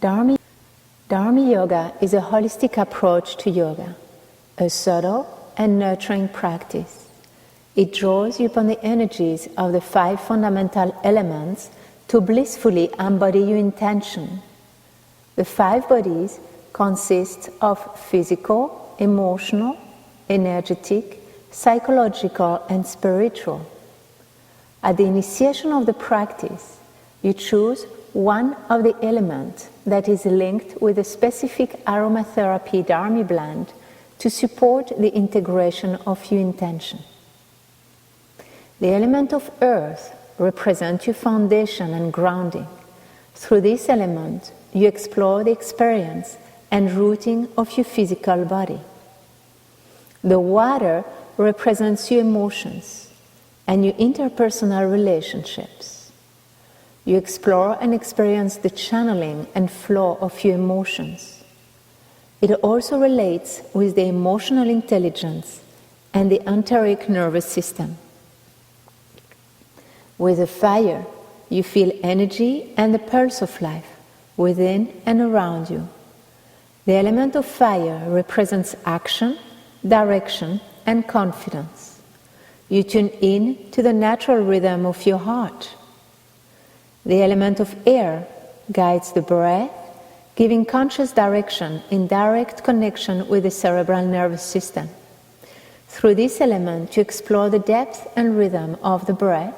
Dharmi-Yoga is a holistic approach to yoga, a subtle and nurturing practice. It draws upon the energies of the 5 fundamental elements to blissfully embody your intention. The 5 bodies consist of physical, emotional, energetic, psychological, and spiritual. At the initiation of the practice, you choose one of the elements that is linked with a specific aromatherapy Dharmi blend to support the integration of your intention. The element of earth represents your foundation and grounding. Through this element, you explore the experience and rooting of your physical body. The water represents your emotions and your interpersonal relationships. You explore and experience the channeling and flow of your emotions. It also relates with the emotional intelligence and the enteric nervous system. With the fire, you feel energy and the pulse of life within and around you. The element of fire represents action, direction, and confidence. You tune in to the natural rhythm of your heart. The element of air guides the breath, giving conscious direction in direct connection with the cerebral nervous system. Through this element, you explore the depth and rhythm of the breath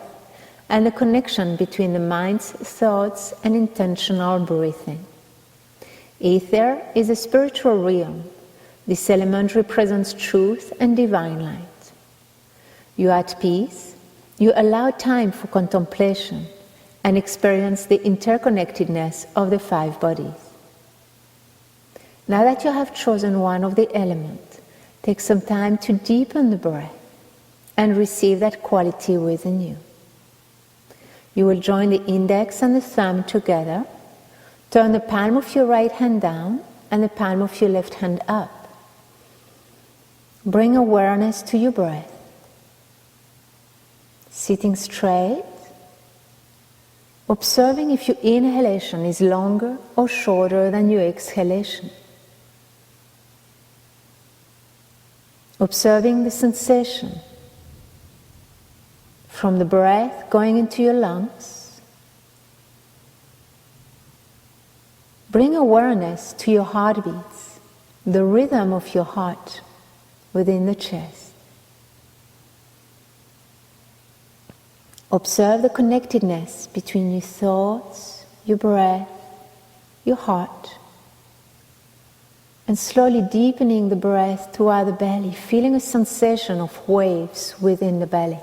and the connection between the mind's thoughts and intentional breathing. Ether is a spiritual realm. This element represents truth and divine light. You are at peace, you allow time for contemplation and experience the interconnectedness of the 5 bodies. Now that you have chosen one of the elements, take some time to deepen the breath and receive that quality within you. You will join the index and the thumb together. Turn the palm of your right hand down and the palm of your left hand up. Bring awareness to your breath. Sitting straight, observing if your inhalation is longer or shorter than your exhalation. Observing the sensation from the breath going into your lungs. Bring awareness to your heartbeats, the rhythm of your heart within the chest. Observe the connectedness between your thoughts, your breath, your heart, and slowly deepening the breath toward the belly, feeling a sensation of waves within the belly.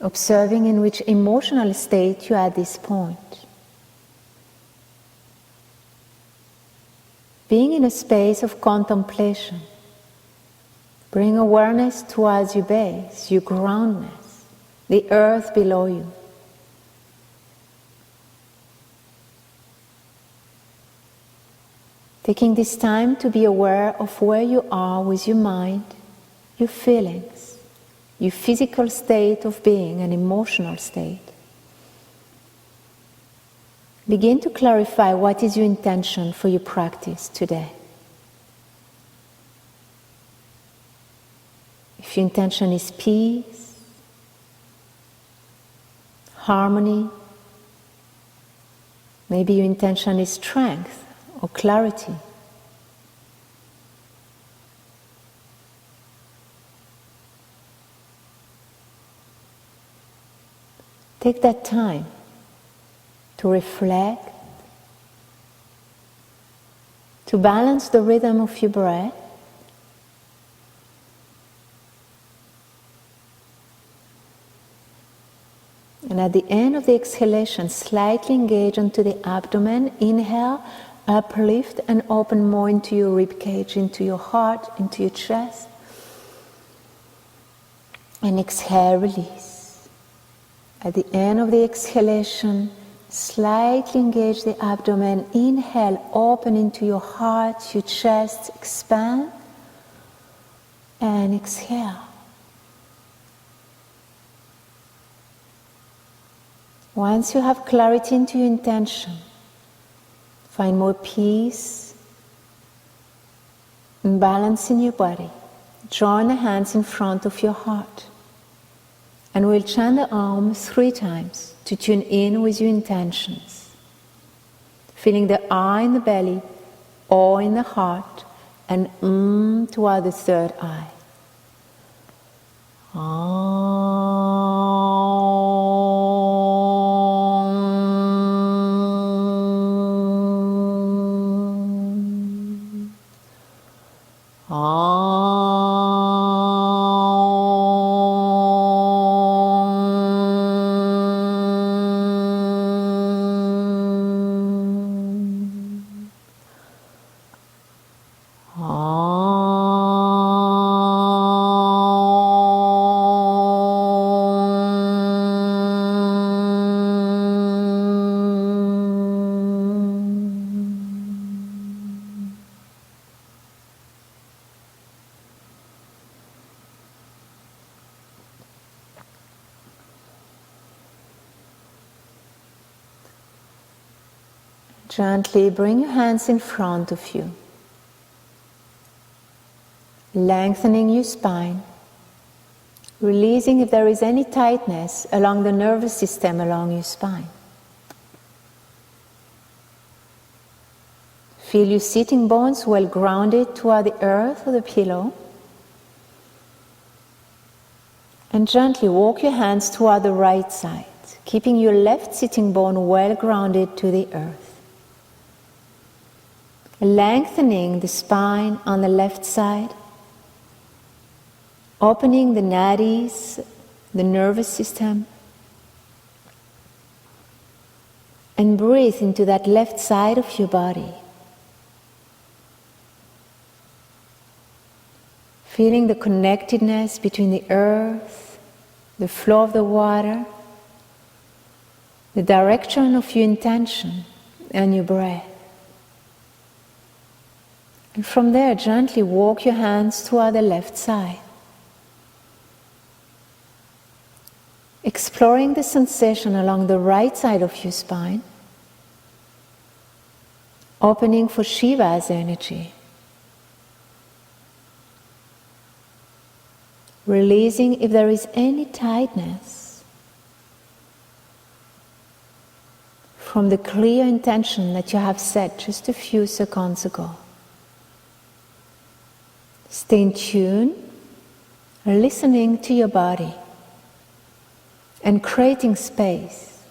Observing in which emotional state you are at this point. Being in a space of contemplation, bring awareness towards your base, your groundness, the earth below you. Taking this time to be aware of where you are with your mind, your feelings, your physical state of being and emotional state. Begin to clarify what is your intention for your practice today. If your intention is peace, harmony, maybe your intention is strength or clarity. Take that time to reflect, to balance the rhythm of your breath, and at the end of the exhalation, slightly engage onto the abdomen. Inhale, uplift and open more into your rib cage, into your heart, into your chest. And exhale, release. At the end of the exhalation, slightly engage the abdomen. Inhale, open into your heart, your chest, expand. And exhale. Once you have clarity into your intention, Find more peace and balance in your body. Join the hands in front of your heart. And we'll chant the Om 3 times to tune in with your intentions. Feeling the I in the belly, O in the heart, and toward the third eye. Gently bring your hands in front of you, lengthening your spine, releasing if there is any tightness along the nervous system along your spine. Feel your sitting bones well grounded toward the earth or the pillow, and gently walk your hands toward the right side, keeping your left sitting bone well grounded to the earth. Lengthening the spine on the left side, opening the nadis, the nervous system, and breathe into that left side of your body. Feeling the connectedness between the earth, the flow of the water, the direction of your intention, and your breath. And from there, gently walk your hands toward the left side. Exploring the sensation along the right side of your spine, opening for Shiva's energy. Releasing if there is any tightness from the clear intention that you have set just a few seconds ago. Stay in tune, listening to your body and creating space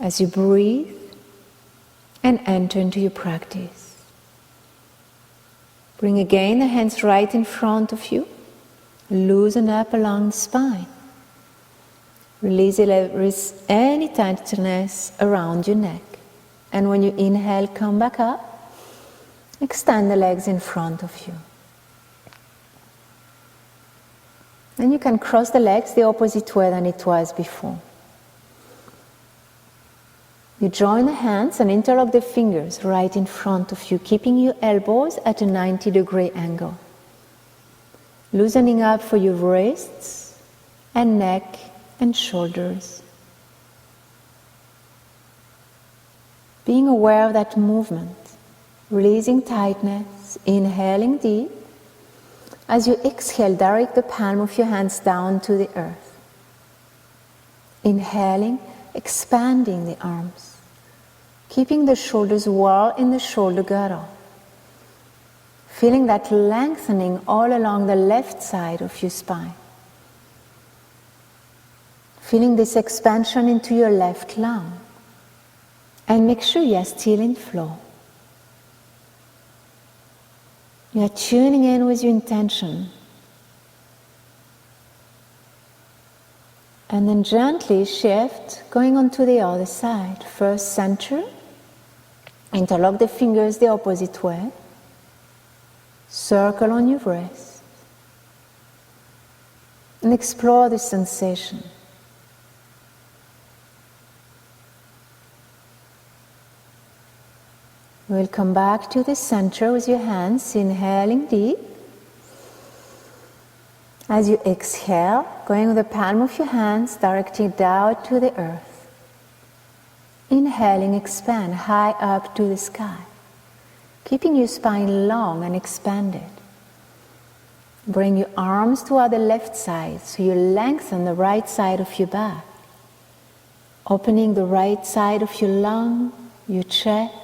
as you breathe and enter into your practice. Bring again the hands right in front of you, loosen up along the spine. Release any tightness around your neck. And when you inhale, come back up. Extend the legs in front of you. And you can cross the legs the opposite way than it was before. You join the hands and interlock the fingers right in front of you, keeping your elbows at a 90-degree angle. Loosening up for your wrists and neck and shoulders. Being aware of that movement. Releasing tightness, inhaling deep. As you exhale, direct the palm of your hands down to the earth. Inhaling, expanding the arms. Keeping the shoulders well in the shoulder girdle. Feeling that lengthening all along the left side of your spine. Feeling this expansion into your left lung. And make sure you are still in flow. You are tuning in with your intention. And then gently shift, going on to the other side. First center, interlock the fingers the opposite way. Circle on your wrist. And explore the sensation. We'll come back to the center with your hands, inhaling deep. As you exhale, going with the palm of your hands directing down to the earth. Inhaling, expand high up to the sky, keeping your spine long and expanded. Bring your arms toward the left side so you lengthen the right side of your back, opening the right side of your lung, your chest,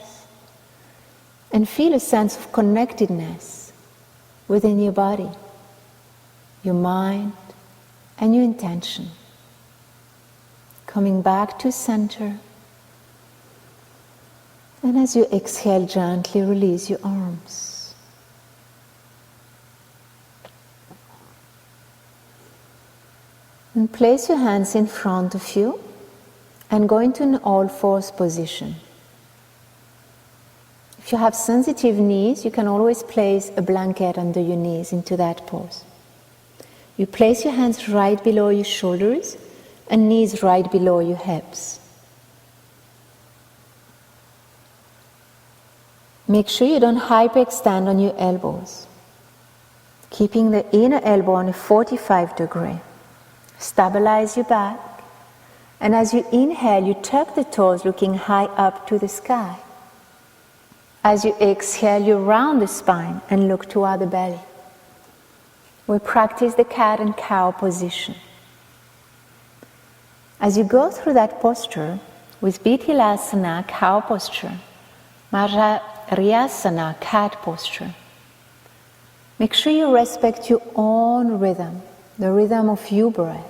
and feel a sense of connectedness within your body, your mind, and your intention. Coming back to center. And as you exhale, gently release your arms. And place your hands in front of you and go into an all-fours position. If you have sensitive knees, you can always place a blanket under your knees into that pose. You place your hands right below your shoulders and knees right below your hips. Make sure you don't hyperextend on your elbows, keeping the inner elbow on a 45 degree. Stabilize your back, and as you inhale, you tuck the toes looking high up to the sky. As you exhale, you round the spine and look toward the belly. We practice the cat and cow position. As you go through that posture with Bithilasana, cow posture, Majariyasana, cat posture, make sure you respect your own rhythm, the rhythm of your breath,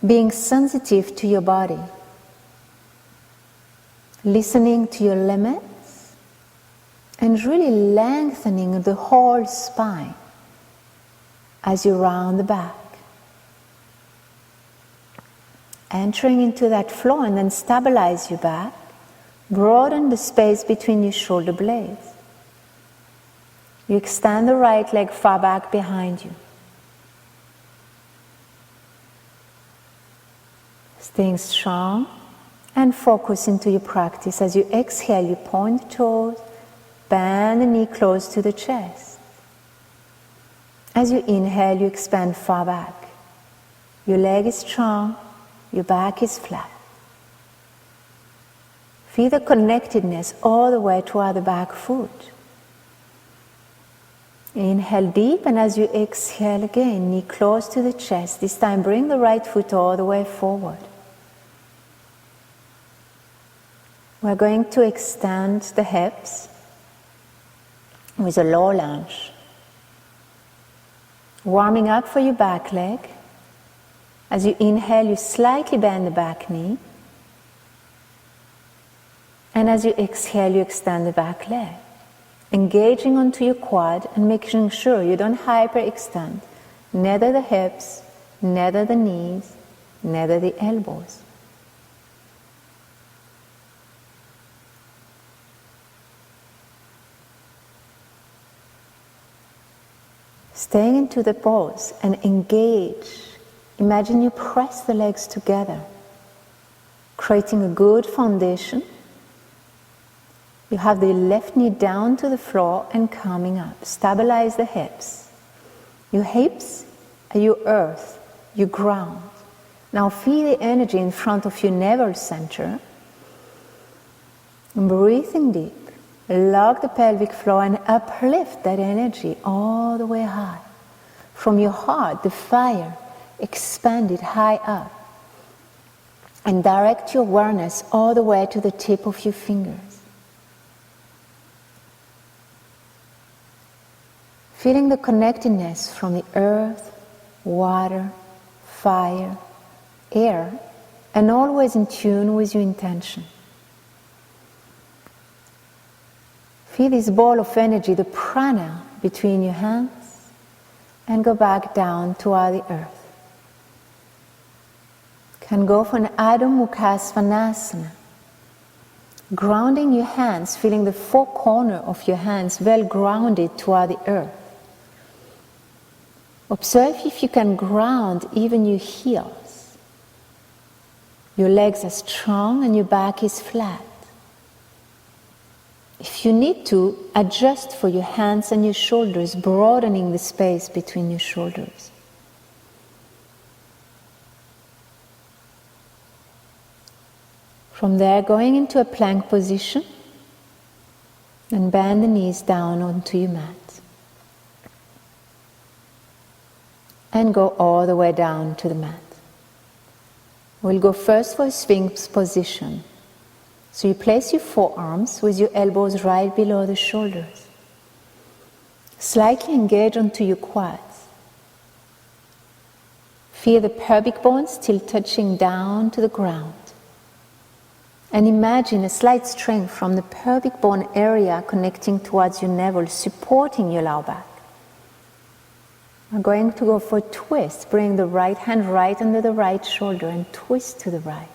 being sensitive to your body, listening to your limits, and really lengthening the whole spine as you round the back. Entering into that flow, and then stabilize your back. Broaden the space between your shoulder blades. You extend the right leg far back behind you. Staying strong and focus into your practice. As you exhale, you point the toes, bend the knee close to the chest. As you inhale, you expand far back. Your leg is strong, your back is flat. Feel the connectedness all the way toward the back foot. Inhale deep, and as you exhale again, knee close to the chest. This time bring the right foot all the way forward. We're going to extend the hips with a low lunge. Warming up for your back leg. As you inhale, you slightly bend the back knee. And as you exhale, you extend the back leg. Engaging onto your quad and making sure you don't hyperextend. Neither the hips, neither the knees, neither the elbows. Staying into the pose and engage. Imagine you press the legs together, creating a good foundation. You have the left knee down to the floor and coming up. Stabilize the hips. Your hips are your earth, your ground. Now feel the energy in front of your navel center. And breathing deep. Lock the pelvic floor and uplift that energy all the way high. From your heart, the fire, expand it high up. And direct your awareness all the way to the tip of your fingers. Feeling the connectedness from the earth, water, fire, air, and always in tune with your intention. Feel this ball of energy, the prana, between your hands, and go back down toward the earth. Can go for an Adho Mukha Svanasana. Grounding your hands, feeling the four corners of your hands well grounded toward the earth. Observe if you can ground even your heels. Your legs are strong and your back is flat. If you need to, adjust for your hands and your shoulders, broadening the space between your shoulders. From there, going into a plank position, and bend the knees down onto your mat. And go all the way down to the mat. We'll go first for a Sphinx position. So you place your forearms with your elbows right below the shoulders. Slightly engage onto your quads. Feel the pelvic bones still touching down to the ground. And imagine a slight strength from the pelvic bone area connecting towards your navel, supporting your lower back. We're going to go for a twist. Bring the right hand right under the right shoulder and twist to the right.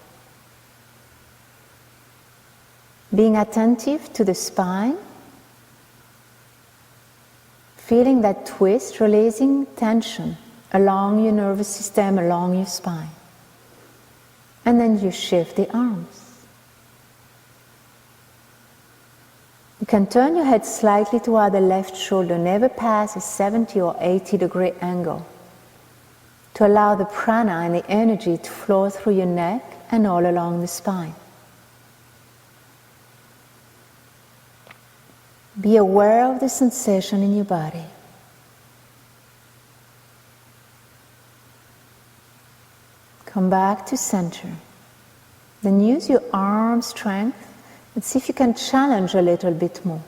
Being attentive to the spine. Feeling that twist, releasing tension along your nervous system, along your spine. And then you shift the arms. You can turn your head slightly toward the left shoulder, never past a 70 or 80 degree angle, to allow the prana and the energy to flow through your neck and all along the spine. Be aware of the sensation in your body. Come back to center. Then use your arm strength and see if you can challenge a little bit more.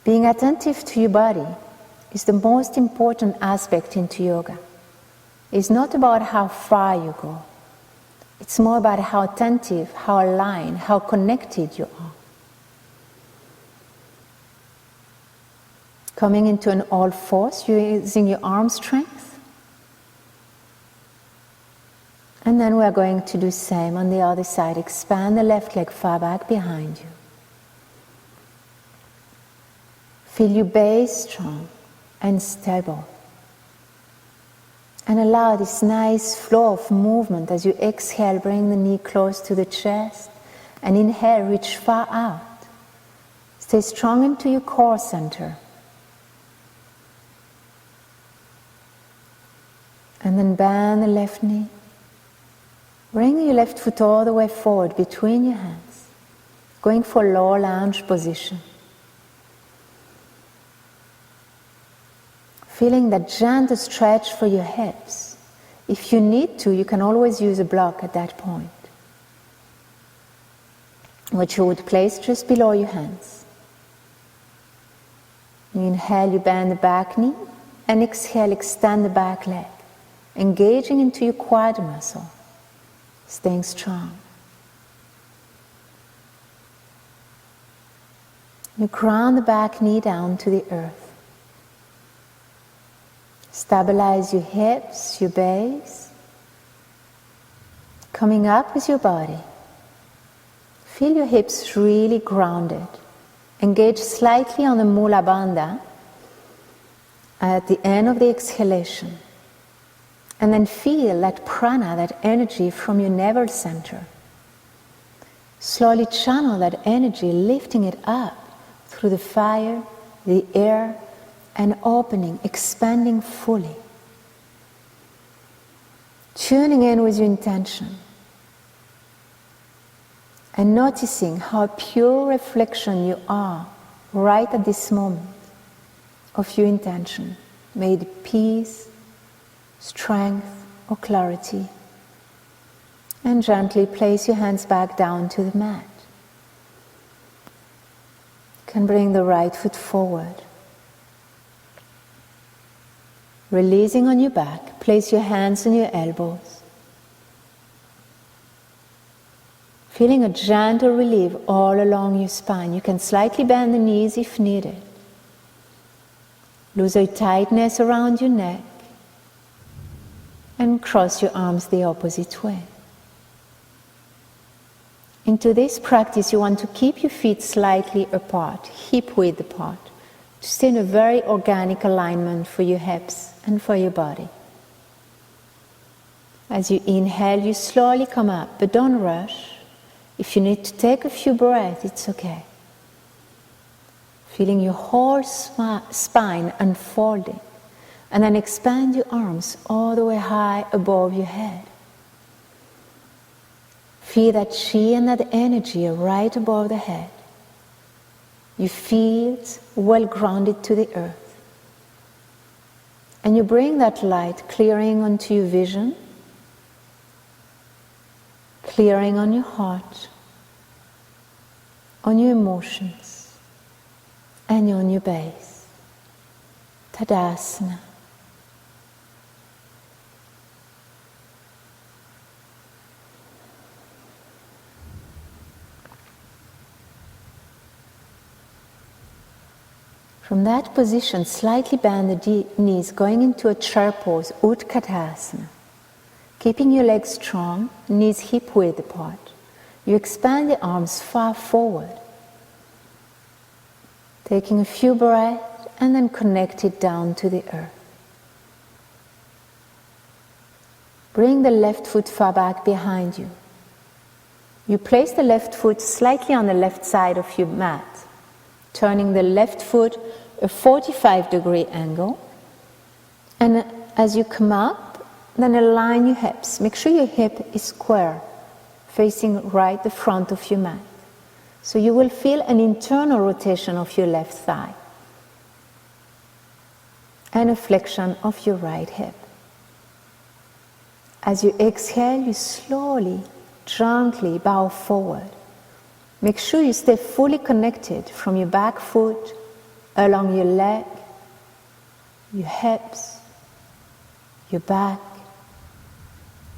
Being attentive to your body is the most important aspect into yoga. It's not about how far you go. It's more about how attentive, how aligned, how connected you are. Coming into an all fours, you're using your arm strength. And then we're going to do the same on the other side. Expand the left leg far back behind you. Feel your base strong and stable. And allow this nice flow of movement as you exhale, bring the knee close to the chest. And inhale, reach far out. Stay strong into your core center. And then bend the left knee. Bring your left foot all the way forward between your hands. Going for low lunge position. Feeling that gentle stretch for your hips. If you need to, you can always use a block at that point, which you would place just below your hands. You inhale, you bend the back knee, and exhale, extend the back leg, engaging into your quad muscle, staying strong. You ground the back knee down to the earth. Stabilize your hips, your base. Coming up with your body. Feel your hips really grounded. Engage slightly on the Mula Bandha at the end of the exhalation. And then feel that prana, that energy from your navel center. Slowly channel that energy, lifting it up through the fire, the air, and opening, expanding fully. Tuning in with your intention. And noticing how pure reflection you are right at this moment of your intention. May it peace, strength, or clarity. And gently place your hands back down to the mat. You can bring the right foot forward. Releasing on your back, place your hands on your elbows. Feeling a gentle relief all along your spine. You can slightly bend the knees if needed. Lose a tightness around your neck. And cross your arms the opposite way. Into this practice, you want to keep your feet slightly apart, hip width apart, to stay in a very organic alignment for your hips and for your body. As you inhale, you slowly come up, but don't rush. If you need to take a few breaths, it's okay. Feeling your whole spine unfolding And then expand your arms all the way high above your head. Feel that chi and that energy right above the head. You feel well grounded to the earth. And you bring that light clearing onto your vision, clearing on your heart, on your emotions, and on your base. Tadasana. From that position, slightly bend the knees, going into a chair pose, Utkatasana. Keeping your legs strong, knees hip width apart. You expand the arms far forward. Taking a few breaths and then connect it down to the earth. Bring the left foot far back behind you. You place the left foot slightly on the left side of your mat, turning the left foot a 45-degree angle. And as you come up, then align your hips. Make sure your hip is square, facing right the front of your mat. So you will feel an internal rotation of your left thigh and a flexion of your right hip. As you exhale, you slowly, gently bow forward. Make sure you stay fully connected from your back foot, along your leg, your hips, your back,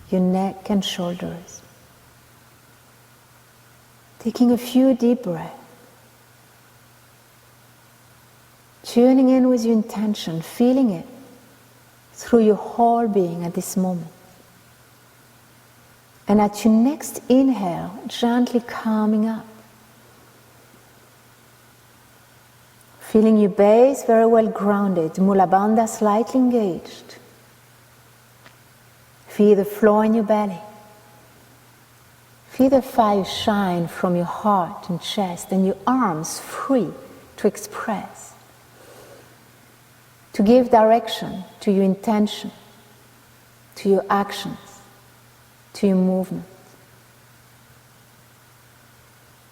your neck and shoulders. Taking a few deep breaths. Tuning in with your intention, feeling it through your whole being at this moment. And at your next inhale, gently calming up. Feeling your base very well grounded, Mula Bandha slightly engaged. Feel the flow in your belly. Feel the fire shine from your heart and chest, and your arms free to express, to give direction to your intention, to your actions, to your movement.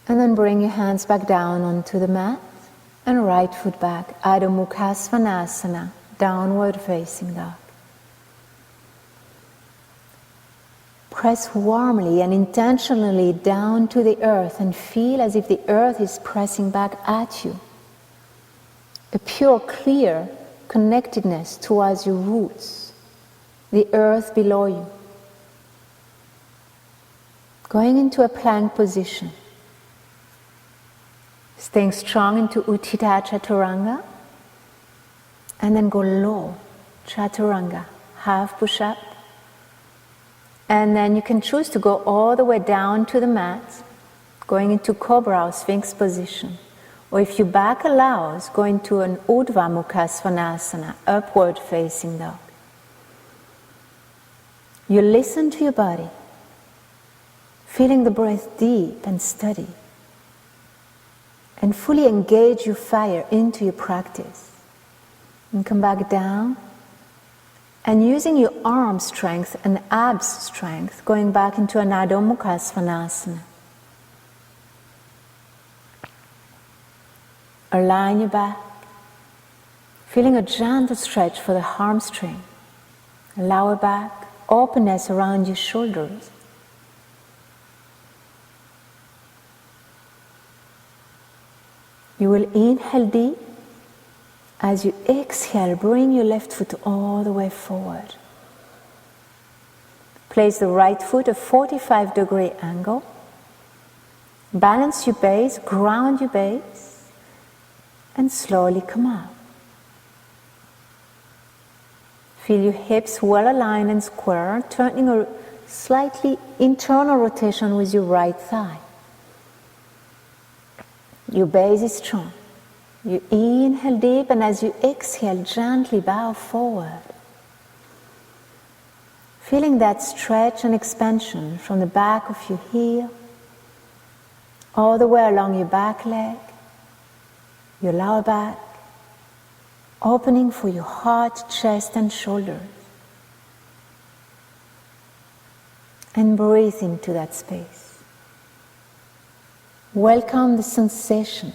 And then bring your hands back down onto the mat. And right foot back, Adho Mukha Svanasana, downward facing dog. Press warmly and intentionally down to the earth and feel as if the earth is pressing back at you. A pure, clear connectedness towards your roots, the earth below you. Going into a plank position. Staying strong into Utthita Chaturanga, and then go low, Chaturanga, half push-up. And then you can choose to go all the way down to the mat, going into Cobra or Sphinx position. Or if your back allows, go into an Urdhva Mukha Svanasana, upward facing dog. You listen to your body, feeling the breath deep and steady. And fully engage your fire into your practice. And come back down. And using your arm strength and abs strength, going back into an Adho Mukha Svanasana. Align your back. Feeling a gentle stretch for the hamstring. Lower back, openness around your shoulders. You will inhale deep. As you exhale, bring your left foot all the way forward. Place the right foot a 45-degree angle. Balance your base, ground your base, and slowly come up. Feel your hips well aligned and square, turning a slightly internal rotation with your right thigh. Your base is strong. You inhale deep, and as you exhale, gently bow forward. Feeling that stretch and expansion from the back of your heel, all the way along your back leg, your lower back, opening for your heart, chest and shoulders. And breathe into that space. Welcome the sensation,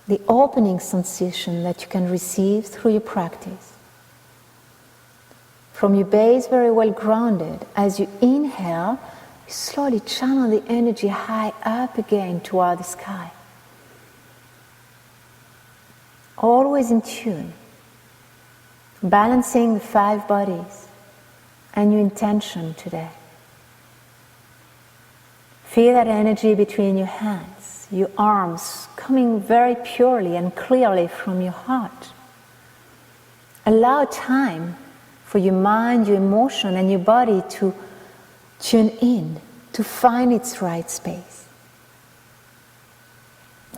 the opening sensation that you can receive through your practice. From your base, very well grounded, as you inhale, you slowly channel the energy high up again toward the sky. Always in tune, balancing the 5 bodies and your intention today. Feel that energy between your hands, your arms, coming very purely and clearly from your heart. Allow time for your mind, your emotion, and your body to tune in, to find its right space.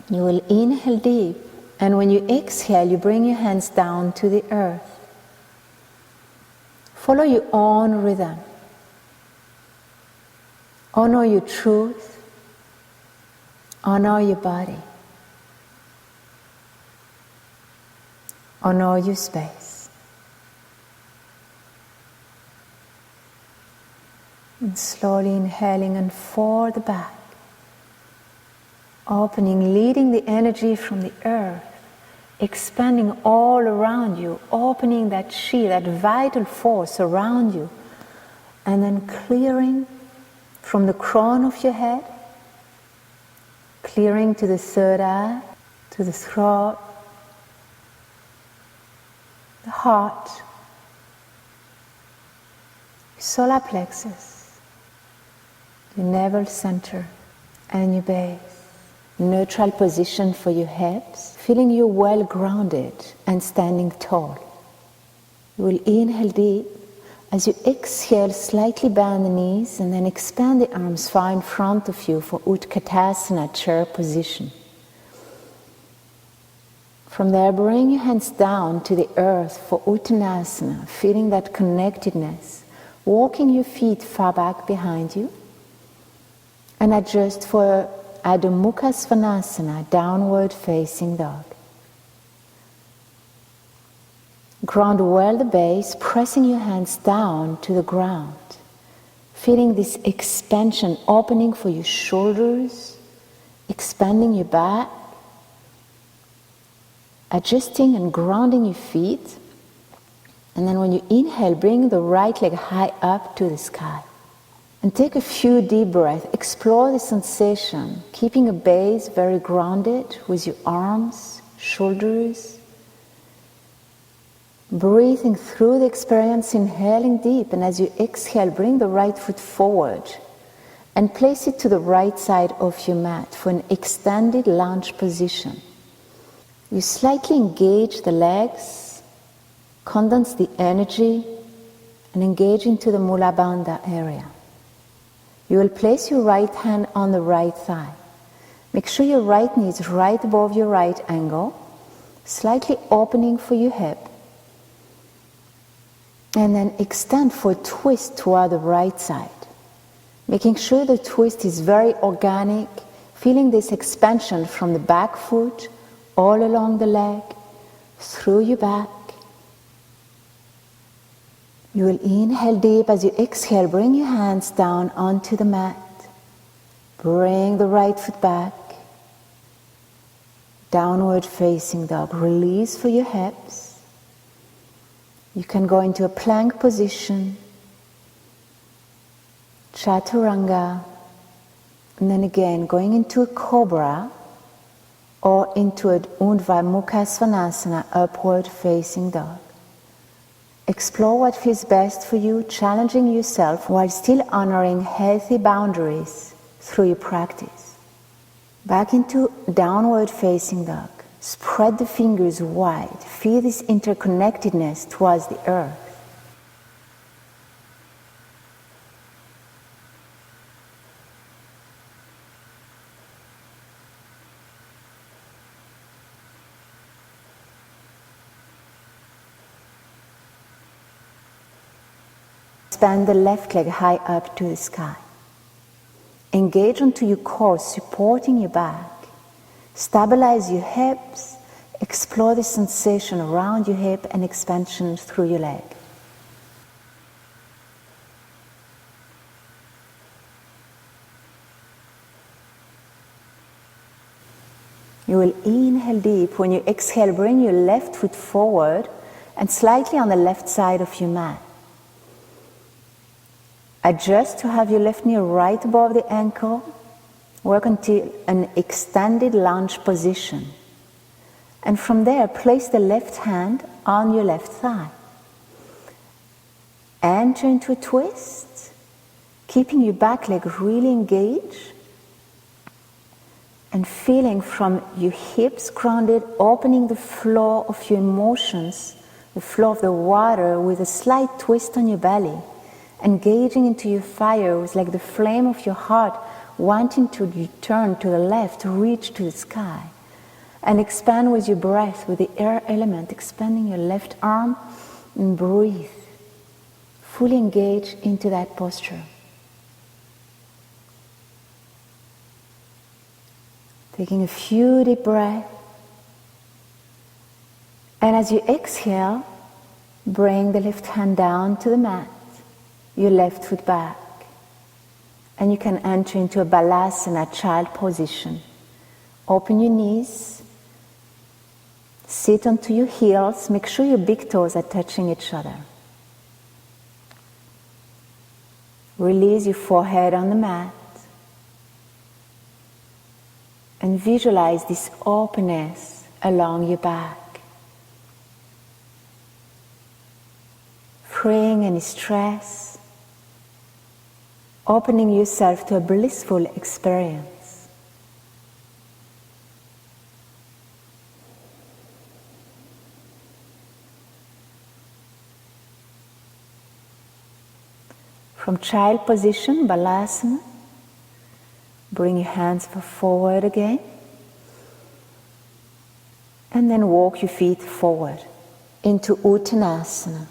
You will inhale deep, and when you exhale, you bring your hands down to the earth. Follow your own rhythm. Honor your truth. Honor your body. Honor your space. And slowly inhaling and for the back. Opening, leading the energy from the earth, expanding all around you, opening that chi, that vital force around you, and then clearing from the crown of your head, clearing to the third eye, to the throat, the heart, solar plexus, your navel center, and your base. Neutral position for your hips, feeling you well grounded and standing tall. You will inhale deep. As you exhale, slightly bend the knees and then expand the arms far in front of you for Utkatasana, chair position. From there, bring your hands down to the earth for Uttanasana, feeling that connectedness, walking your feet far back behind you, and adjust for Adho Mukha Svanasana, downward facing dog. Ground well the base, pressing your hands down to the ground. Feeling this expansion, opening for your shoulders, expanding your back, adjusting and grounding your feet. And then when you inhale, bring the right leg high up to the sky. And take a few deep breaths. Explore the sensation, keeping a base very grounded with your arms, shoulders. Breathing through the experience, inhaling deep, and as you exhale, bring the right foot forward and place it to the right side of your mat for an extended lunge position. You slightly engage the legs, condense the energy, and engage into the Mula Bandha area. You will place your right hand on the right thigh. Make sure your right knee is right above your right ankle, slightly opening for your hip. And then extend for a twist toward the right side. Making sure the twist is very organic, feeling this expansion from the back foot, all along the leg, through your back. You will inhale deep. As you exhale, bring your hands down onto the mat. Bring the right foot back. Downward facing dog. Release for your hips. You can go into a plank position, chaturanga, and then again going into a cobra or into an Urdhva Mukha Svanasana, upward facing dog. Explore what feels best for you, challenging yourself while still honoring healthy boundaries through your practice. Back into downward facing dog. Spread the fingers wide. Feel this interconnectedness towards the earth. Expand the left leg high up to the sky. Engage onto your core, supporting your back. Stabilize your hips, Explore the sensation around your hip and expansion through your leg. You will inhale deep. When you exhale, bring your left foot forward and slightly on the left side of your mat. Adjust to have your left knee right above the ankle. Work until an extended lunge position. And from there, place the left hand on your left thigh. Enter into a twist, keeping your back leg really engaged. And feeling from your hips grounded, opening the flow of your emotions, the flow of the water with a slight twist on your belly, engaging into your fire with like the flame of your heart, wanting to return to the left, to reach to the sky. And expand with your breath, with the air element, expanding your left arm and breathe. Fully engage into that posture. Taking a few deep breaths. And as you exhale, bring the left hand down to the mat, your left foot back. And you can enter into a balasana, child position. Open your knees. Sit onto your heels. Make sure your big toes are touching each other. Release your forehead on the mat. And visualize this openness along your back. Freeing any stress. Opening yourself to a blissful experience. From child position, balasana, bring your hands forward again. And then walk your feet forward into Uttanasana.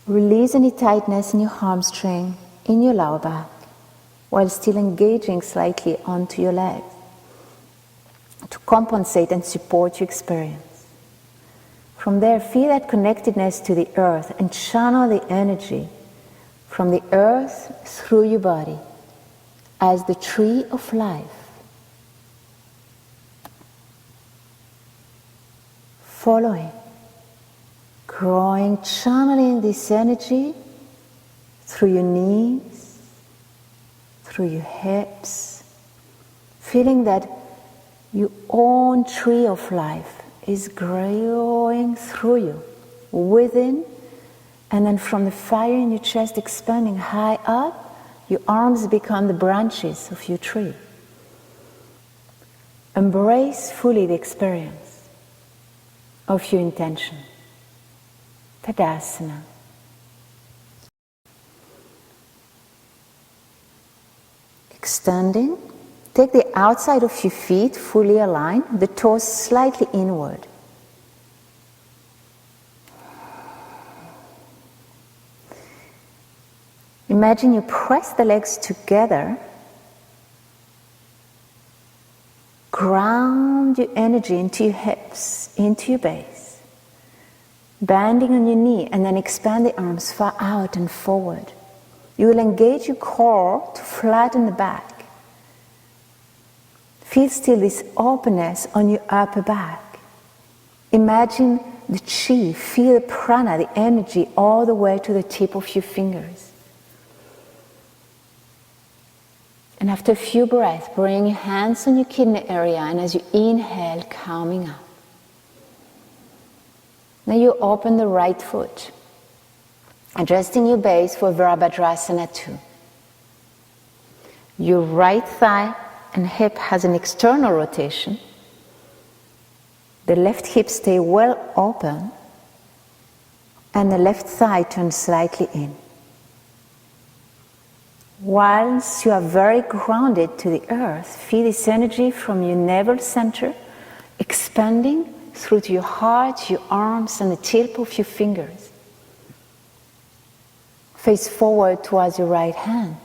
Release any tightness in your hamstring, in your lower back, while still engaging slightly onto your legs to compensate and support your experience. From there, feel that connectedness to the earth and channel the energy from the earth through your body as the tree of life. Following, growing, channeling this energy through your knees, through your hips, feeling that your own tree of life is growing through you, within, and then from the fire in your chest expanding high up, your arms become the branches of your tree. Embrace fully the experience of your intention. Tadasana. Extending. Take the outside of your feet fully aligned, the toes slightly inward. Imagine you press the legs together. Ground your energy into your hips, into your base. Bending on your knee and then expand the arms far out and forward. You will engage your core to flatten the back. Feel still this openness on your upper back. Imagine the chi, feel the prana, the energy all the way to the tip of your fingers. And after a few breaths, bring your hands on your kidney area, and as you inhale, calming up. Now you open the right foot, adjusting your base for Virabhadrasana 2. Your right thigh and hip has an external rotation. The left hip stays well open, and the left thigh turns slightly in. Once you are very grounded to the earth, feel this energy from your navel center expanding through to your heart, your arms, and the tip of your fingers. Face forward towards your right hand.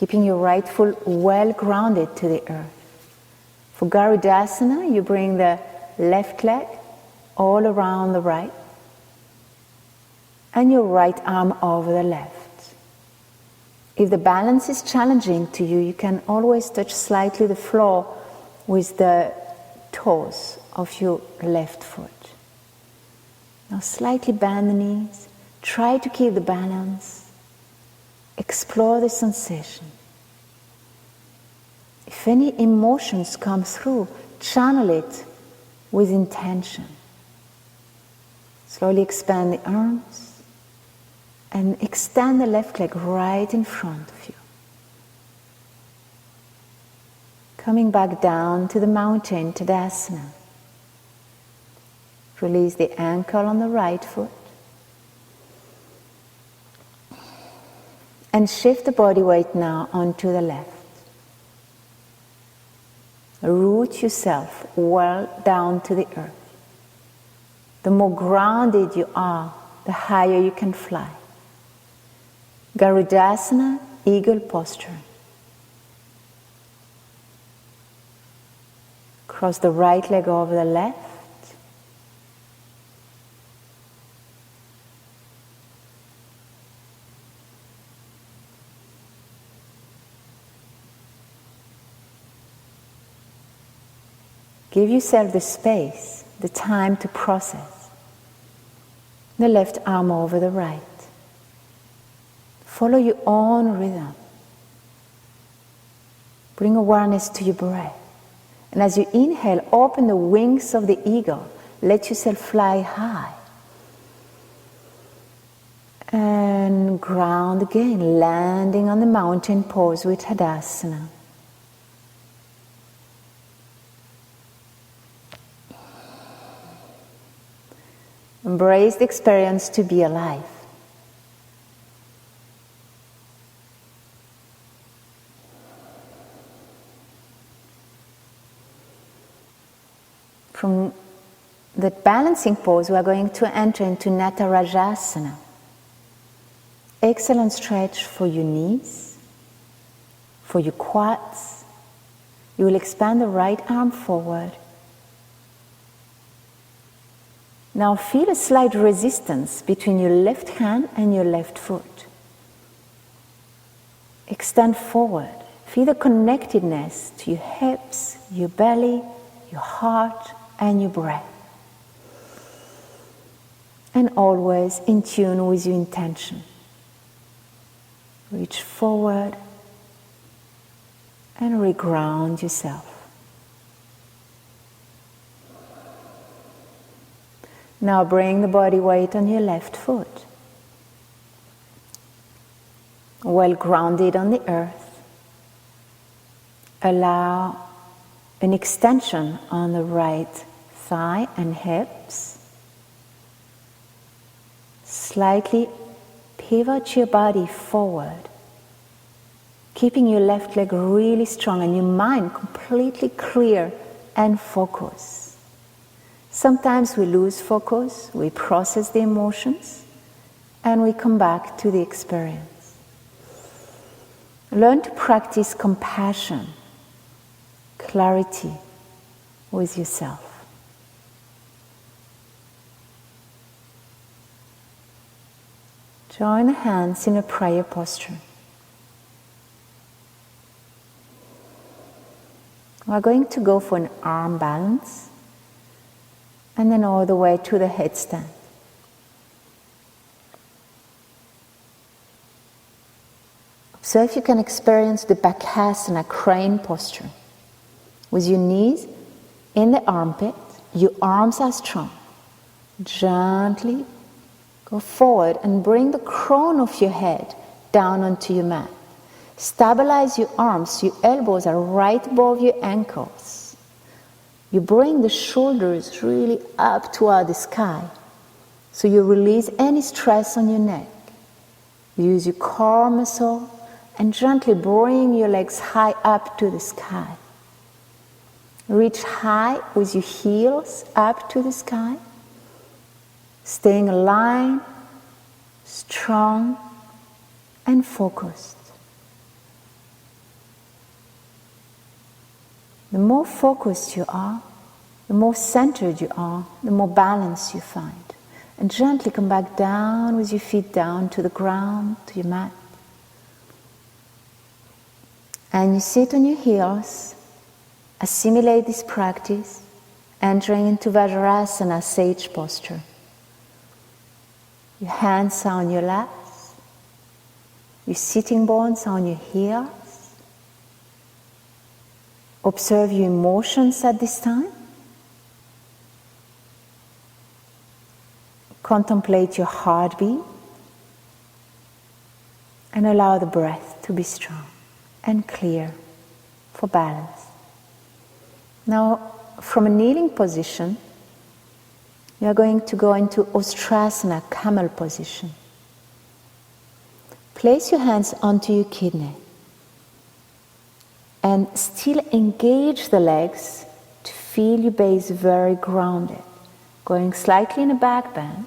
keeping your right foot well grounded to the earth. For Garudasana, you bring the left leg all around the right and your right arm over the left. If the balance is challenging to you, you can always touch slightly the floor with the toes of your left foot. Now slightly bend the knees, try to keep the balance, explore the sensation. If any emotions come through, channel it with intention. Slowly expand the arms and extend the left leg right in front of you. Coming back down to the mountain Tadasana. Release the ankle on the right foot. And shift the body weight now onto the left. Root yourself well down to the earth. The more grounded you are, the higher you can fly. Garudasana, eagle posture. Cross the right leg over the left. Give yourself the space, the time to process. The left arm over the right. Follow your own rhythm. Bring awareness to your breath. And as you inhale, open the wings of the eagle. Let yourself fly high. And ground again, landing on the mountain pose with Tadasana. Embrace the experience to be alive. From that balancing pose, we are going to enter into Natarajasana. Excellent stretch for your knees, for your quads. You will expand the right arm forward. Now feel a slight resistance between your left hand and your left foot. Extend forward. Feel the connectedness to your hips, your belly, your heart, and your breath. And always in tune with your intention. Reach forward and reground yourself. Now bring the body weight on your left foot. Well grounded on the earth. Allow an extension on the right thigh and hips. Slightly pivot your body forward, keeping your left leg really strong and your mind completely clear and focused. Sometimes we lose focus, we process the emotions, and we come back to the experience. Learn to practice compassion, clarity with yourself. Join the hands in a prayer posture. We're going to go for an arm balance and then all the way to the headstand. So if you can experience the Bakasana crane posture with your knees in the armpit, your arms are strong. Gently go forward and bring the crown of your head down onto your mat. Stabilize your arms, your elbows are right above your ankles. You bring the shoulders really up toward the sky. So you release any stress on your neck. Use your core muscle and gently bring your legs high up to the sky. Reach high with your heels up to the sky. Staying aligned, strong, and focused. The more focused you are, the more centered you are, the more balance you find. And gently come back down with your feet down to the ground, to your mat. And you sit on your heels, assimilate this practice, entering into Vajrasana, sage posture. Your hands are on your laps, your sitting bones are on your heels. Observe your emotions at this time. Contemplate your heartbeat and allow the breath to be strong and clear for balance. Now, from a kneeling position, you are going to go into Ustrasana, camel position. Place your hands onto your kidney and still engage the legs to feel your base very grounded, going slightly in a back bend,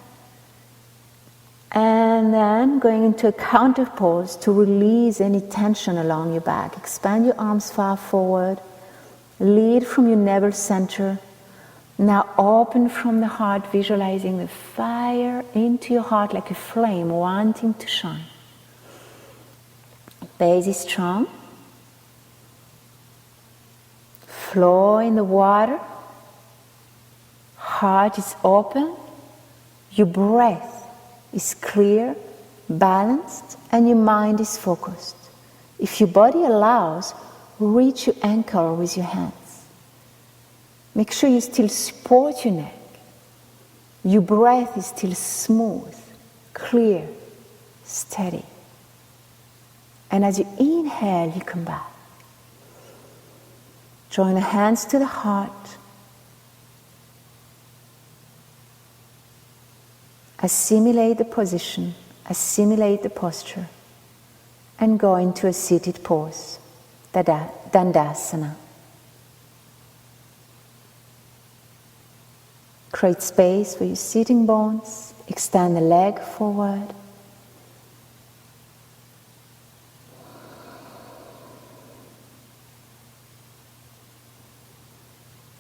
and then going into a counter pose to release any tension along your back. Expand your arms far forward, lead from your navel center. Now open from the heart, visualizing the fire into your heart like a flame wanting to shine. Base is strong. Flow in the water. Heart is open. Your breath is clear, balanced, and your mind is focused. If your body allows, reach your ankle with your hands. Make sure you still support your neck. Your breath is still smooth, clear, steady. And as you inhale, you come back. Join the hands to the heart. Assimilate the position, assimilate the posture, and go into a seated pose, Dandasana. Create space for your sitting bones, extend the leg forward.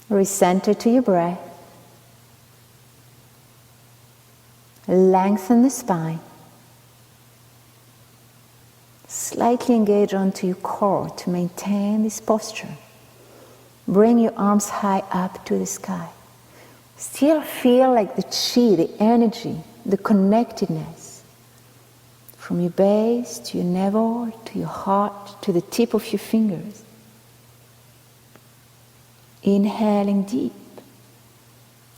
Recenter to your breath. Lengthen the spine. Slightly engage onto your core to maintain this posture. Bring your arms high up to the sky. Still feel like the chi, the energy, the connectedness from your base to your navel, to your heart, to the tip of your fingers. Inhaling deep.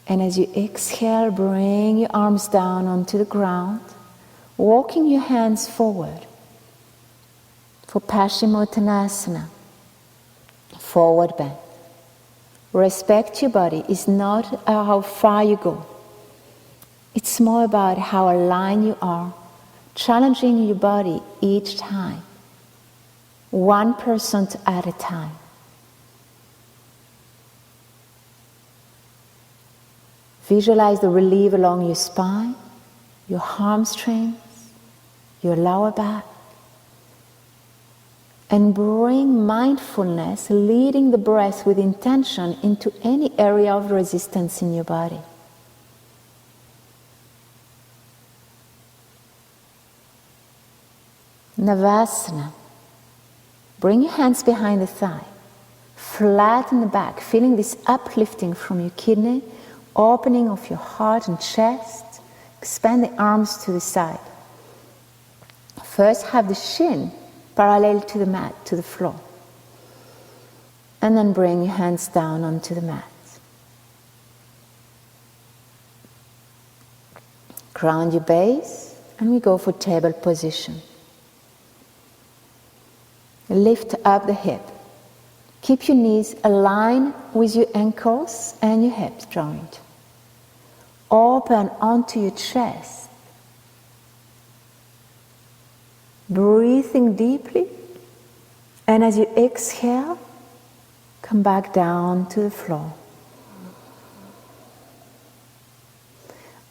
And as you exhale, bring your arms down onto the ground, walking your hands forward for Paschimottanasana, forward bend. Respect your body. It's not how far you go. It's more about how aligned you are, challenging your body each time, 1% at a time. Visualize the relief along your spine, your hamstrings, your lower back. And bring mindfulness, leading the breath with intention into any area of resistance in your body. Navasana. Bring your hands behind the thigh. Flatten the back, feeling this uplifting from your kidney, opening of your heart and chest. Expand the arms to the side. First, have the shin parallel to the mat, to the floor. And then bring your hands down onto the mat. Ground your base, and we go for table position. Lift up the hip. Keep your knees aligned with your ankles and your hip joint. Open onto your chest. Breathing deeply, and as you exhale, come back down to the floor.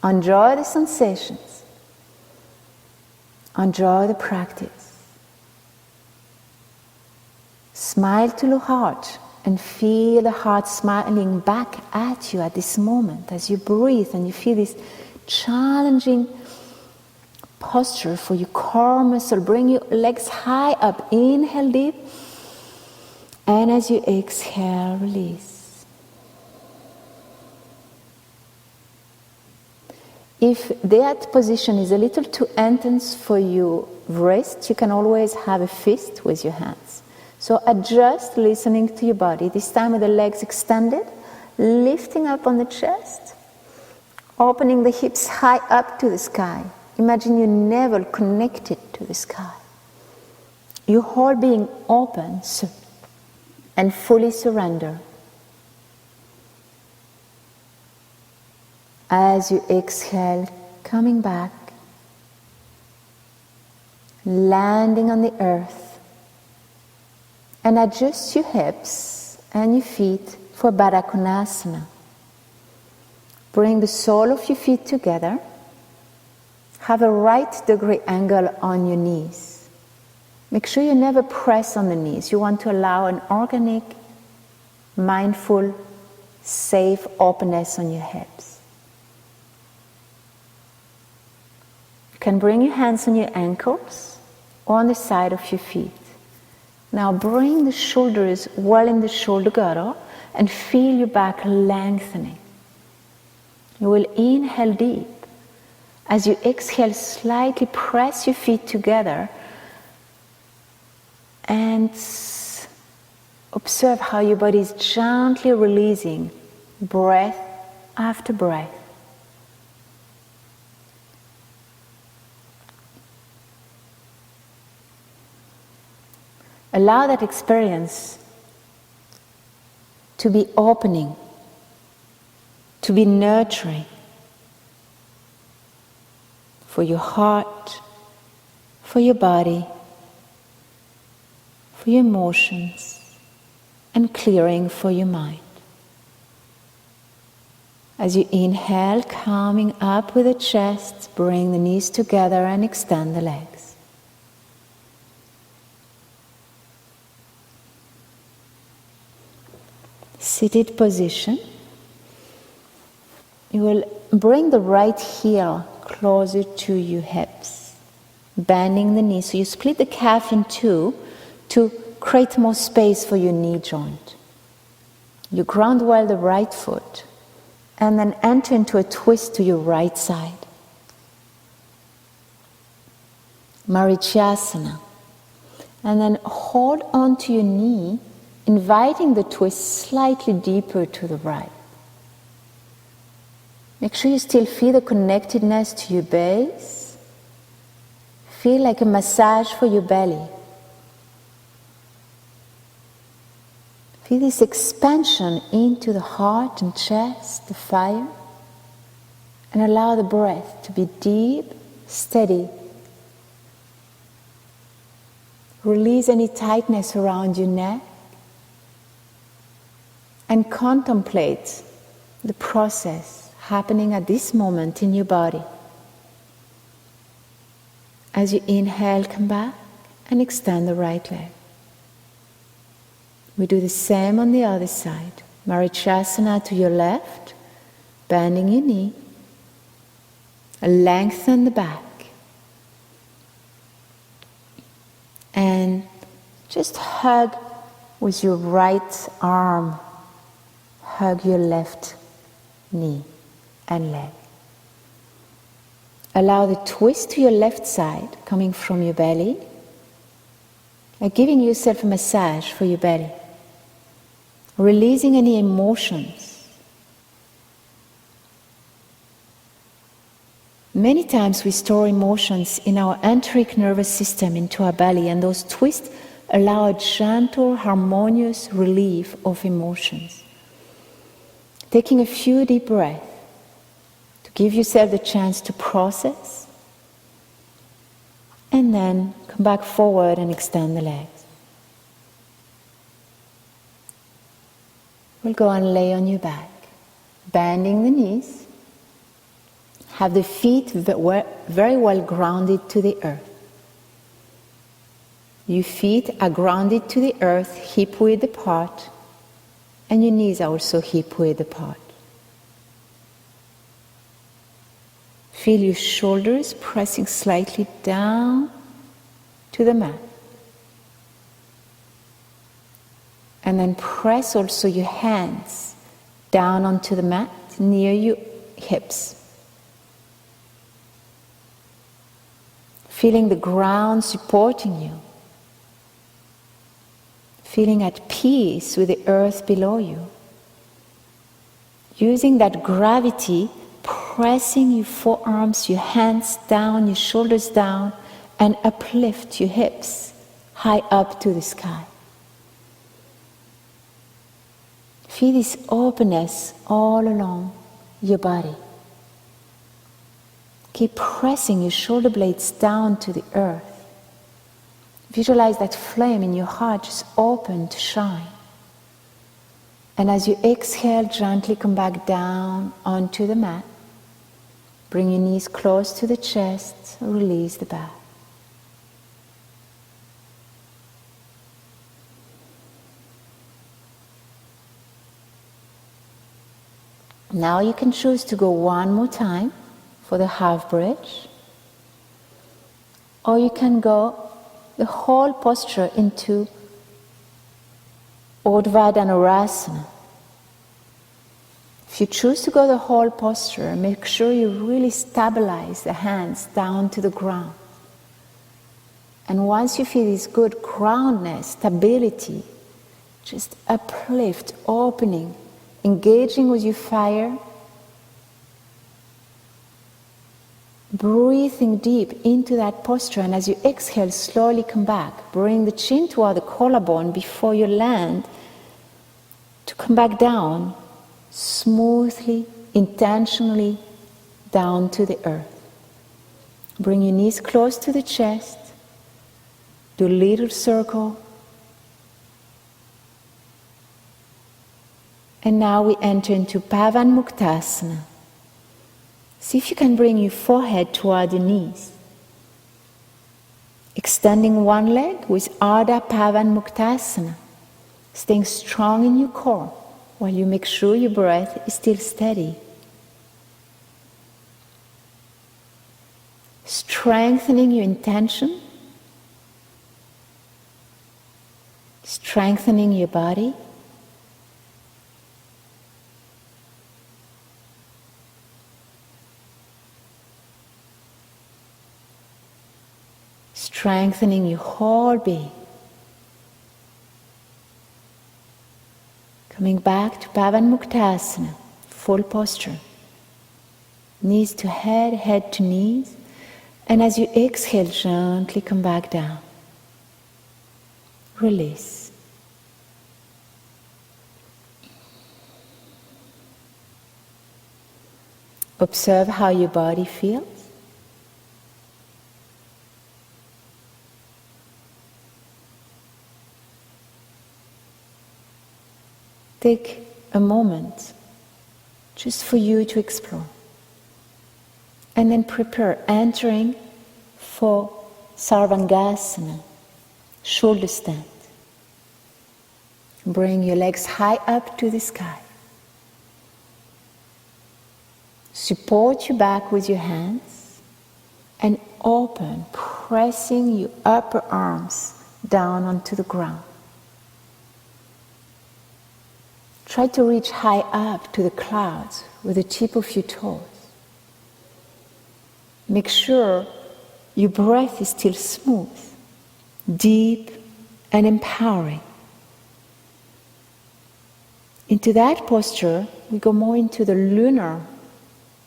Enjoy the sensations. Enjoy the practice. Smile to the heart and feel the heart smiling back at you at this moment as you breathe and you feel this challenging posture for your core muscle. Bring your legs high up. Inhale deep. And as you exhale, release. If that position is a little too intense for your wrist, you can always have a fist with your hands. So adjust, listening to your body. This time with the legs extended, lifting up on the chest, opening the hips high up to the sky. Imagine your navel connected to the sky. Your whole being open and fully surrender. As you exhale, coming back, landing on the earth, and adjust your hips and your feet for Baddha Konasana. Bring the sole of your feet together. Have a right degree angle on your knees. Make sure you never press on the knees. You want to allow an organic, mindful, safe openness on your hips. You can bring your hands on your ankles or on the side of your feet. Now bring the shoulders well in the shoulder girdle and feel your back lengthening. You will inhale deep. As you exhale, slightly press your feet together and observe how your body is gently releasing breath after breath. Allow that experience to be opening, to be nurturing for your heart, for your body, for your emotions, and clearing for your mind. As you inhale, coming up with the chest, bring the knees together and extend the legs. Seated position. You will bring the right heel closer to your hips, bending the knee. So you split the calf in two to create more space for your knee joint. You ground well the right foot and then enter into a twist to your right side. Marichyasana. And then hold on to your knee, inviting the twist slightly deeper to the right. Make sure you still feel the connectedness to your base. Feel like a massage for your belly. Feel this expansion into the heart and chest, the fire, and allow the breath to be deep, steady. Release any tightness around your neck and contemplate the process happening at this moment in your body. As you inhale, come back and extend the right leg. We do the same on the other side. Marichyasana to your left, bending your knee, lengthen the back, and just hug with your right arm, hug your left knee and leg. Allow the twist to your left side coming from your belly, like giving yourself a massage for your belly, releasing any emotions. Many times we store emotions in our enteric nervous system into our belly, and those twists allow a gentle, harmonious relief of emotions. Taking a few deep breaths to give yourself the chance to process, and then come back forward and extend the legs. We'll go and lay on your back, bending the knees. Have the feet very well grounded to the earth. Your feet are grounded to the earth, hip width apart. And your knees are also hip width apart. Feel your shoulders pressing slightly down to the mat. And then press also your hands down onto the mat near your hips. Feeling the ground supporting you. Feeling at peace with the earth below you. Using that gravity, pressing your forearms, your hands down, your shoulders down, and uplift your hips high up to the sky. Feel this openness all along your body. Keep pressing your shoulder blades down to the earth. Visualize that flame in your heart just open to shine. And as you exhale, gently come back down onto the mat. Bring your knees close to the chest, release the back. Now you can choose to go one more time for the half bridge, or you can go the whole posture into Urdhva Dhanurasana. If you choose to go the whole posture, make sure you really stabilize the hands down to the ground. And once you feel this good groundness, stability, just uplift, opening, engaging with your fire, breathing deep into that posture, and as you exhale, slowly come back. Bring the chin toward the collarbone before you land to come back down, smoothly, intentionally, down to the earth. Bring your knees close to the chest, do a little circle. And now we enter into Pavanmuktasana. See if you can bring your forehead toward the knees. Extending one leg with Ardha Pavanmuktasana. Staying strong in your core while you make sure your breath is still steady. Strengthening your intention. Strengthening your body. Strengthening your whole being. Coming back to Pavanmuktasana, full posture. Knees to head, head to knees. And as you exhale, gently come back down. Release. Observe how your body feels. Take a moment just for you to explore. And then prepare entering for Sarvangasana, shoulder stand. Bring your legs high up to the sky. Support your back with your hands and open, pressing your upper arms down onto the ground. Try to reach high up to the clouds with the tip of your toes. Make sure your breath is still smooth, deep, and empowering. Into that posture, we go more into the lunar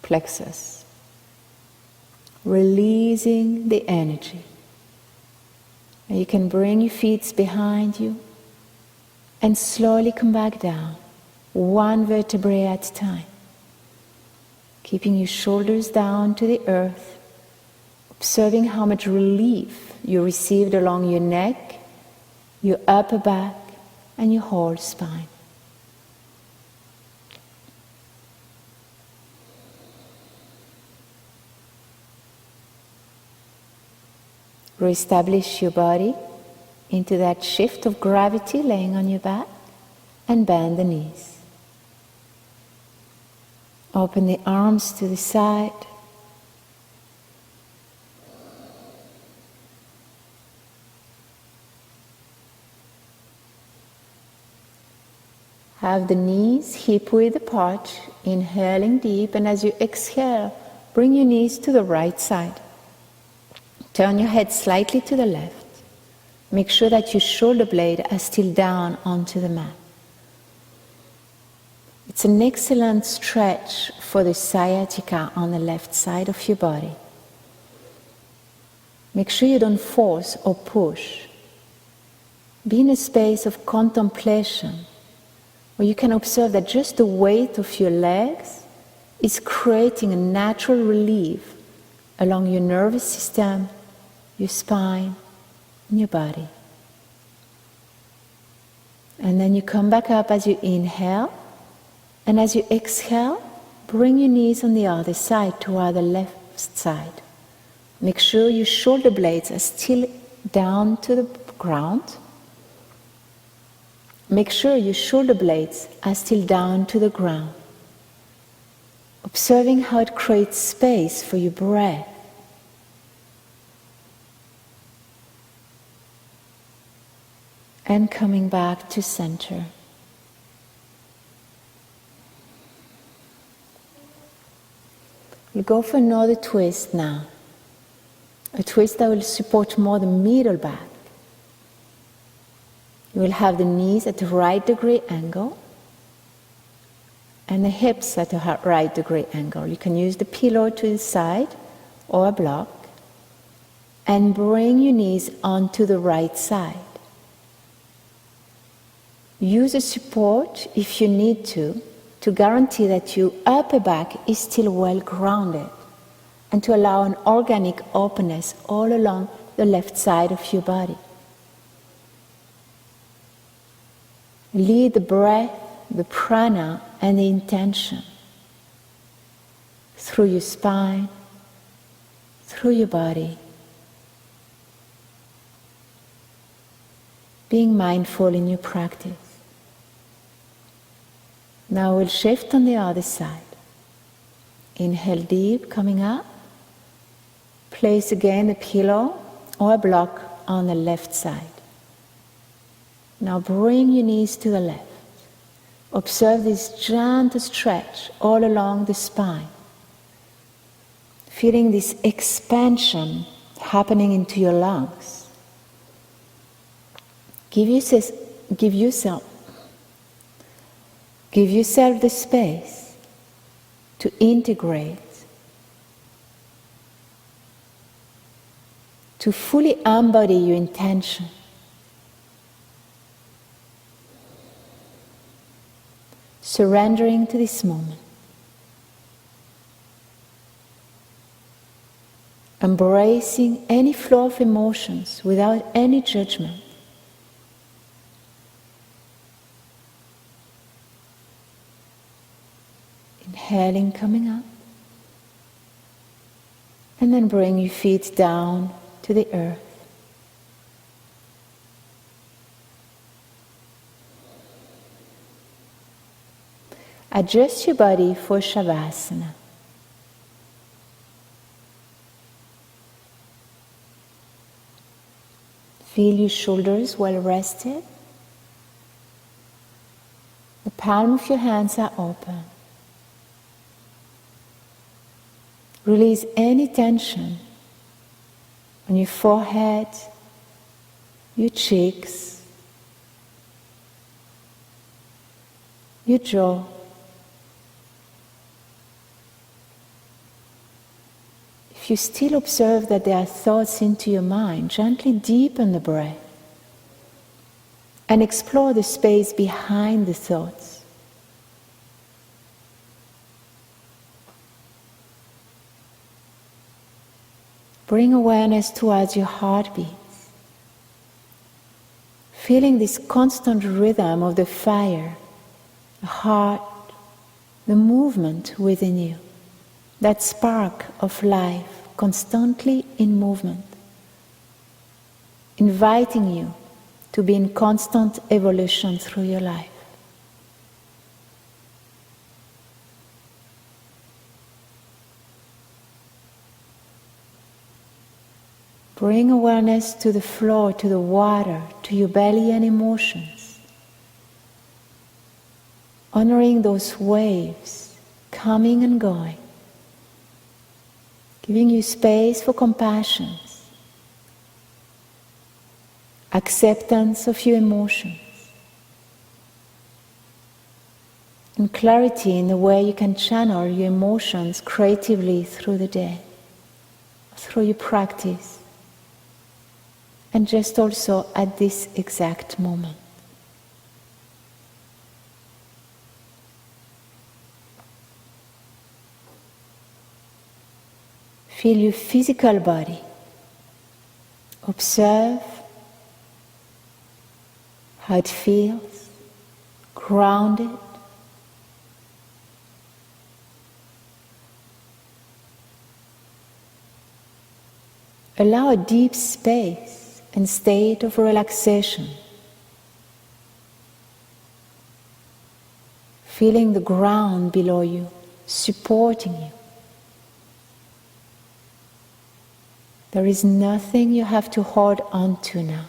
plexus, releasing the energy. And you can bring your feet behind you and slowly come back down, one vertebrae at a time. Keeping your shoulders down to the earth, observing how much relief you received along your neck, your upper back, and your whole spine. Reestablish your body into that shift of gravity laying on your back, and bend the knees. Open the arms to the side. Have the knees hip-width apart, inhaling deep, and as you exhale, bring your knees to the right side. Turn your head slightly to the left. Make sure that your shoulder blades are still down onto the mat. It's an excellent stretch for the sciatica on the left side of your body. Make sure you don't force or push. Be in a space of contemplation, where you can observe that just the weight of your legs is creating a natural relief along your nervous system, your spine, and your body. And then you come back up as you inhale, and as you exhale, bring your knees on the other side toward the left side. Make sure your shoulder blades are still down to the ground. Make sure your shoulder blades are still down to the ground. Observing how it creates space for your breath. And coming back to center. We'll go for another twist now. A twist that will support more the middle back. You will have the knees at a right degree angle and the hips at a right degree angle. You can use the pillow to the side or a block and bring your knees onto the right side. Use a support if you need to guarantee that your upper back is still well grounded and to allow an organic openness all along the left side of your body. Lead the breath, the prana, and the intention through your spine, through your body. Being mindful in your practice. Now we'll shift on the other side. Inhale deep, coming up. Place again a pillow or a block on the left side. Now bring your knees to the left. Observe this gentle stretch all along the spine. Feeling this expansion happening into your lungs. Give yourself the space to integrate, to fully embody your intention. Surrendering to this moment. Embracing any flow of emotions without any judgment. Inhaling, coming up. And then bring your feet down to the earth. Adjust your body for Shavasana. Feel your shoulders well rested. The palm of your hands are open. Release any tension on your forehead, your cheeks, your jaw. If you still observe that there are thoughts into your mind, gently deepen the breath and explore the space behind the thoughts. Bring awareness towards your heartbeats, feeling this constant rhythm of the fire, the heart, the movement within you, that spark of life constantly in movement, inviting you to be in constant evolution through your life. Bring awareness to the floor, to the water, to your belly and emotions. Honoring those waves coming and going. Giving you space for compassion. Acceptance of your emotions. And clarity in the way you can channel your emotions creatively through the day, through your practice, and just also at this exact moment. Feel your physical body. Observe how it feels, grounded. Allow a deep space and state of relaxation. Feeling the ground below you, supporting you. There is nothing you have to hold on to now.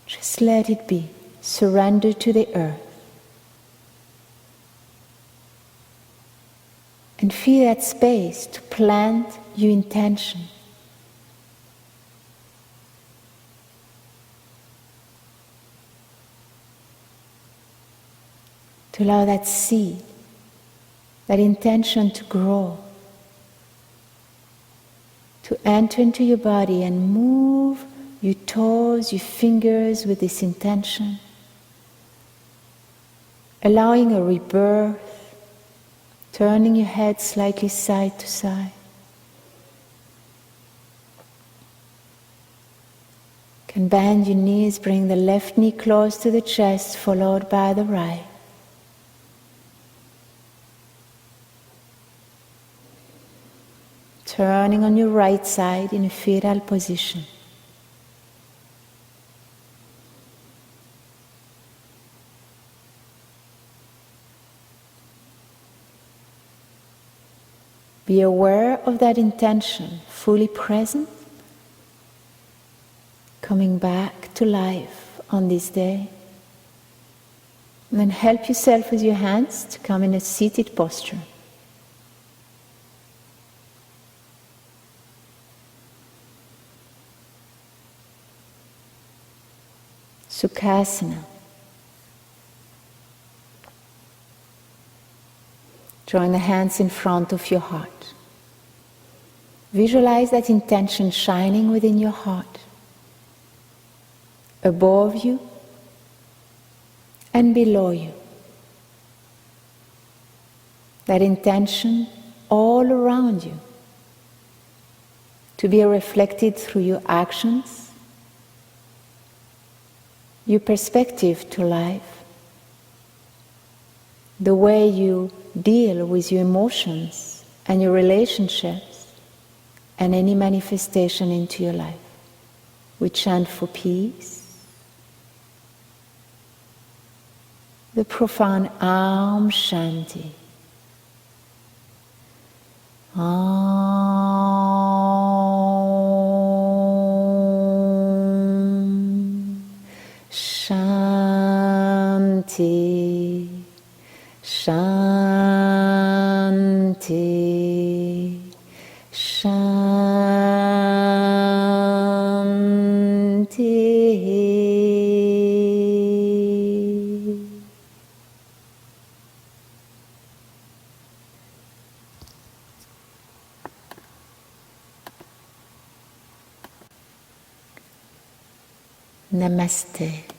Just let it be. Surrender to the earth. And feel that space to plant your intention. To allow that seed, that intention to grow. To enter into your body and move your toes, your fingers with this intention. Allowing a rebirth. Turning your head slightly side to side. You can bend your knees, bring the left knee close to the chest, followed by the right. Turning on your right side in a fetal position. Be aware of that intention, fully present, coming back to life on this day. And then help yourself with your hands to come in a seated posture. Sukhasana. Join the hands in front of your heart. Visualize that intention shining within your heart, above you and below you. That intention all around you, to be reflected through your actions, your perspective to life, the way you deal with your emotions and your relationships and any manifestation into your life. We chant for peace, the profound Aum Shanti. Aum Shanti. Shanti, Shanti. Namaste.